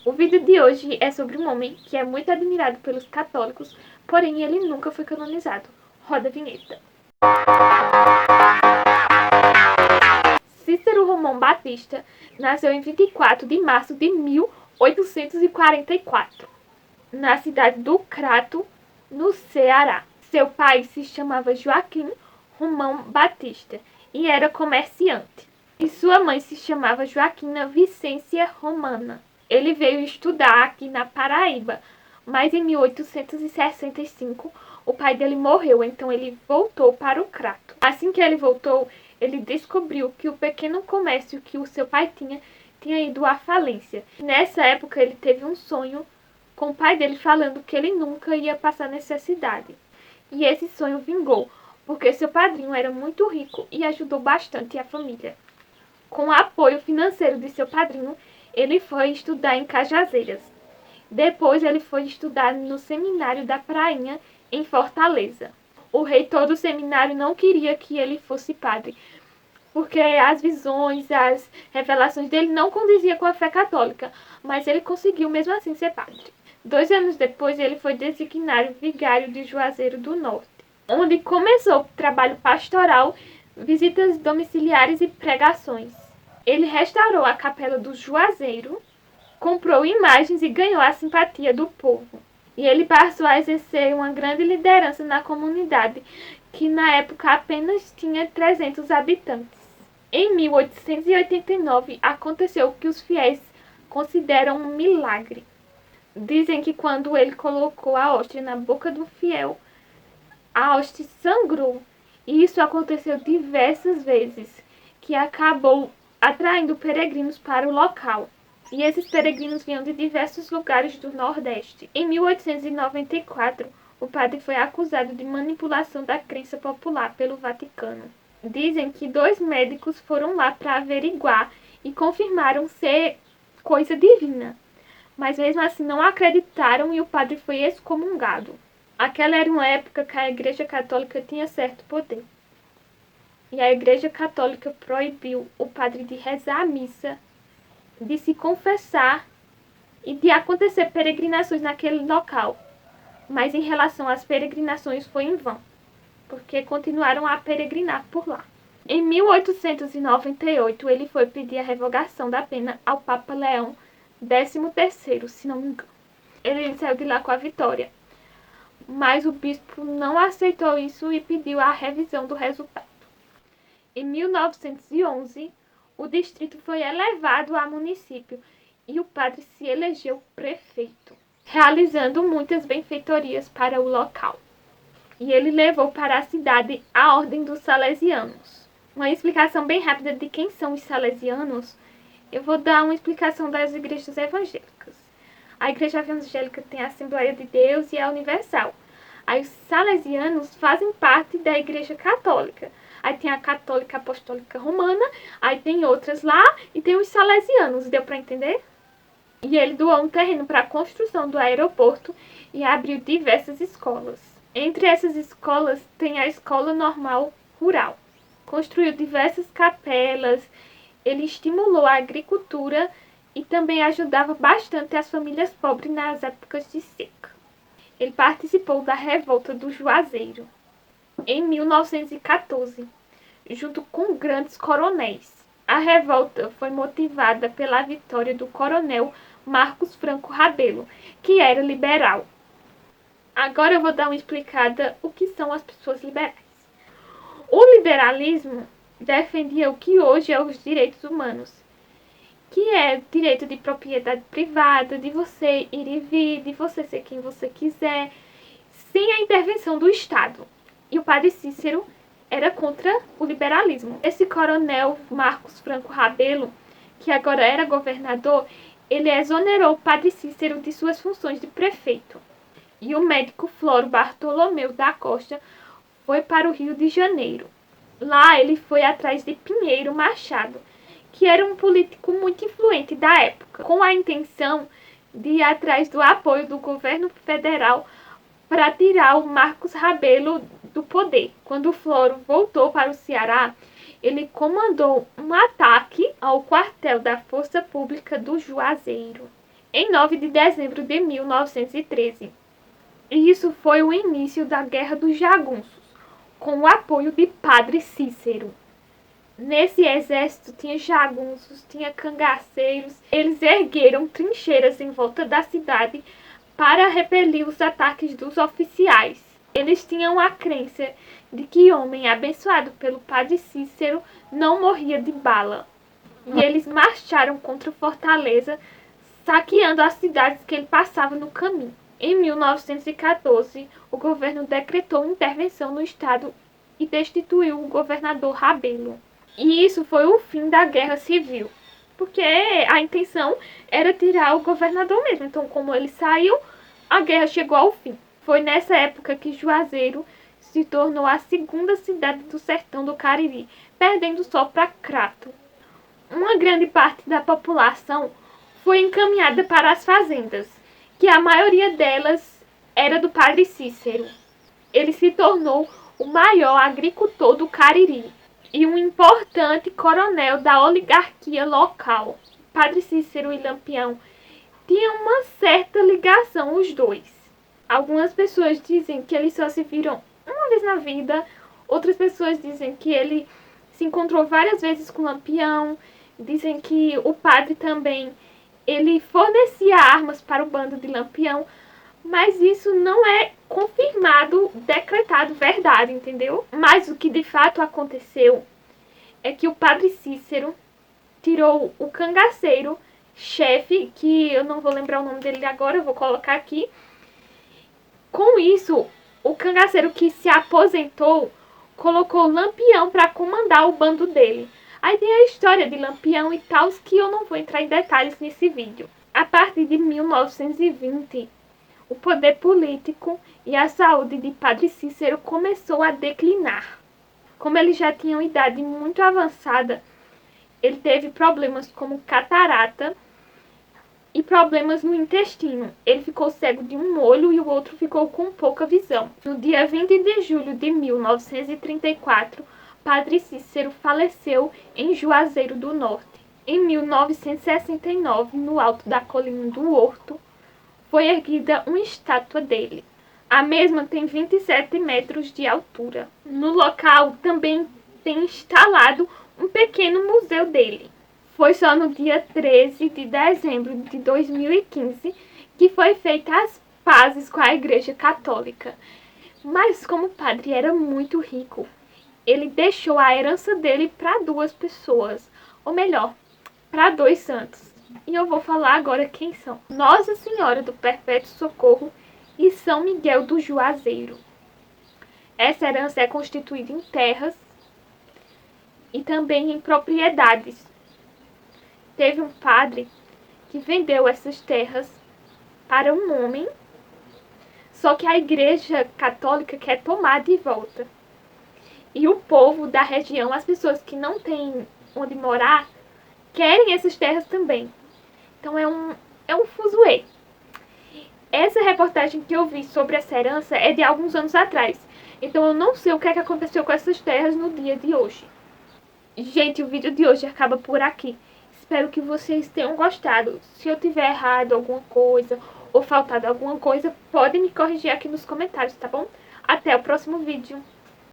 O vídeo de hoje é sobre um homem que é muito admirado pelos católicos, porém ele nunca foi canonizado. Roda a vinheta. Cícero Romão Batista nasceu em 24 de março de 1844, na cidade do Crato, no Ceará. Seu pai se chamava Joaquim Romão Batista e era comerciante, e sua mãe se chamava Joaquina Vicência Romana. Ele veio estudar aqui na Paraíba, mas em 1865 o pai dele morreu, então ele voltou para o Crato. Assim que ele voltou, ele descobriu que o pequeno comércio que o seu pai tinha ido à falência. Nessa época ele teve um sonho com o pai dele falando que ele nunca ia passar necessidade. E esse sonho vingou, porque seu padrinho era muito rico e ajudou bastante a família. Com o apoio financeiro de seu padrinho, ele foi estudar em Cajazeiras. Depois ele foi estudar no seminário da Prainha, em Fortaleza. O reitor do seminário não queria que ele fosse padre, porque as visões, as revelações dele não condiziam com a fé católica, mas ele conseguiu mesmo assim ser padre. 2 anos depois, ele foi designado vigário de Juazeiro do Norte, onde começou o trabalho pastoral, visitas domiciliares e pregações. Ele restaurou a capela do Juazeiro, comprou imagens e ganhou a simpatia do povo. E ele passou a exercer uma grande liderança na comunidade, que na época apenas tinha 300 habitantes. Em 1889, aconteceu o que os fiéis consideram um milagre. Dizem que quando ele colocou a hóstia na boca do fiel, a hóstia sangrou. E isso aconteceu diversas vezes, que acabou atraindo peregrinos para o local. E esses peregrinos vinham de diversos lugares do Nordeste. Em 1894, o padre foi acusado de manipulação da crença popular pelo Vaticano. Dizem que 2 médicos foram lá para averiguar e confirmaram ser coisa divina. Mas mesmo assim não acreditaram e o padre foi excomungado. Aquela era uma época que a Igreja Católica tinha certo poder. E a Igreja Católica proibiu o padre de rezar a missa, de se confessar e de acontecer peregrinações naquele local. Mas em relação às peregrinações foi em vão, porque continuaram a peregrinar por lá. Em 1898, ele foi pedir a revogação da pena ao Papa Leão XIII, se não me engano. Ele saiu de lá com a vitória, mas o bispo não aceitou isso e pediu a revisão do resultado. Em 1911, o distrito foi elevado a município e o padre se elegeu prefeito, realizando muitas benfeitorias para o local. E ele levou para a cidade a Ordem dos Salesianos. Uma explicação bem rápida de quem são os Salesianos. Eu vou dar uma explicação das igrejas evangélicas. A igreja evangélica tem a Assembleia de Deus e a Universal. Aí os salesianos fazem parte da igreja católica. Aí tem a Católica Apostólica Romana, aí tem outras lá e tem os salesianos, deu para entender? E ele doou um terreno para a construção do aeroporto e abriu diversas escolas. Entre essas escolas tem a Escola Normal Rural. Construiu diversas capelas, ele estimulou a agricultura e também ajudava bastante as famílias pobres nas épocas de seca. Ele participou da Revolta do Juazeiro em 1914, junto com grandes coronéis. A revolta foi motivada pela vitória do coronel Marcos Franco Rabelo, que era liberal. Agora eu vou dar uma explicada o que são as pessoas liberais. O liberalismo defendia o que hoje é os direitos humanos, que é o direito de propriedade privada, de você ir e vir, de você ser quem você quiser, sem a intervenção do Estado. E o padre Cícero era contra o liberalismo. Esse coronel Marcos Franco Rabelo, que agora era governador, ele exonerou o padre Cícero de suas funções de prefeito. E o médico Floro Bartolomeu da Costa foi para o Rio de Janeiro. Lá ele foi atrás de Pinheiro Machado, que era um político muito influente da época, com a intenção de ir atrás do apoio do governo federal para tirar o Marcos Rabelo do poder. Quando o Floro voltou para o Ceará, ele comandou um ataque ao quartel da Força Pública do Juazeiro. em 9 de dezembro de 1913. E isso foi o início da Guerra dos Jagunços, com o apoio de Padre Cícero. Nesse exército tinha jagunços, tinha cangaceiros. Eles ergueram trincheiras em volta da cidade para repelir os ataques dos oficiais. Eles tinham a crença de que homem abençoado pelo Padre Cícero não morria de bala. E eles marcharam contra Fortaleza, saqueando as cidades que ele passava no caminho. Em 1914, o governo decretou intervenção no estado e destituiu o governador Rabelo. E isso foi o fim da Guerra Civil, porque a intenção era tirar o governador mesmo. Então, como ele saiu, a guerra chegou ao fim. Foi nessa época que Juazeiro se tornou a segunda cidade do sertão do Cariri, perdendo só para Crato. Uma grande parte da população foi encaminhada para as fazendas, que a maioria delas era do Padre Cícero. Ele se tornou o maior agricultor do Cariri e um importante coronel da oligarquia local. Padre Cícero e Lampião tinham uma certa ligação, os dois. Algumas pessoas dizem que eles só se viram uma vez na vida, outras pessoas dizem que ele se encontrou várias vezes com Lampião, dizem que o padre também ele fornecia armas para o bando de Lampião, mas isso não é confirmado, decretado verdade, entendeu? Mas o que de fato aconteceu é que o Padre Cícero tirou o cangaceiro, chefe, que eu não vou lembrar o nome dele agora, eu vou colocar aqui. Com isso, o cangaceiro que se aposentou colocou Lampião para comandar o bando dele. Aí tem a história de Lampião e tal, que eu não vou entrar em detalhes nesse vídeo. A partir de 1920, o poder político e a saúde de Padre Cícero começou a declinar. Como ele já tinha uma idade muito avançada, ele teve problemas como catarata e problemas no intestino. Ele ficou cego de um olho e o outro ficou com pouca visão. No dia 20 de julho de 1934, Padre Cícero faleceu em Juazeiro do Norte. Em 1969, no alto da colina do Horto, foi erguida uma estátua dele. A mesma tem 27 metros de altura. No local também tem instalado um pequeno museu dele. Foi só no dia 13 de dezembro de 2015 que foi feita as pazes com a Igreja Católica. Mas como o padre era muito rico, ele deixou a herança dele para duas pessoas, ou melhor, para dois santos. E eu vou falar agora quem são: Nossa Senhora do Perpétuo Socorro e São Miguel do Juazeiro. Essa herança é constituída em terras e também em propriedades. Teve um padre que vendeu essas terras para um homem, só que a Igreja Católica quer tomar de volta. E o povo da região, as pessoas que não têm onde morar, querem essas terras também. Então é um fuzuê. Essa reportagem que eu vi sobre essa herança é de alguns anos atrás. Então eu não sei o que é que aconteceu com essas terras no dia de hoje. Gente, o vídeo de hoje acaba por aqui. Espero que vocês tenham gostado. Se eu tiver errado alguma coisa ou faltado alguma coisa, podem me corrigir aqui nos comentários, tá bom? Até o próximo vídeo.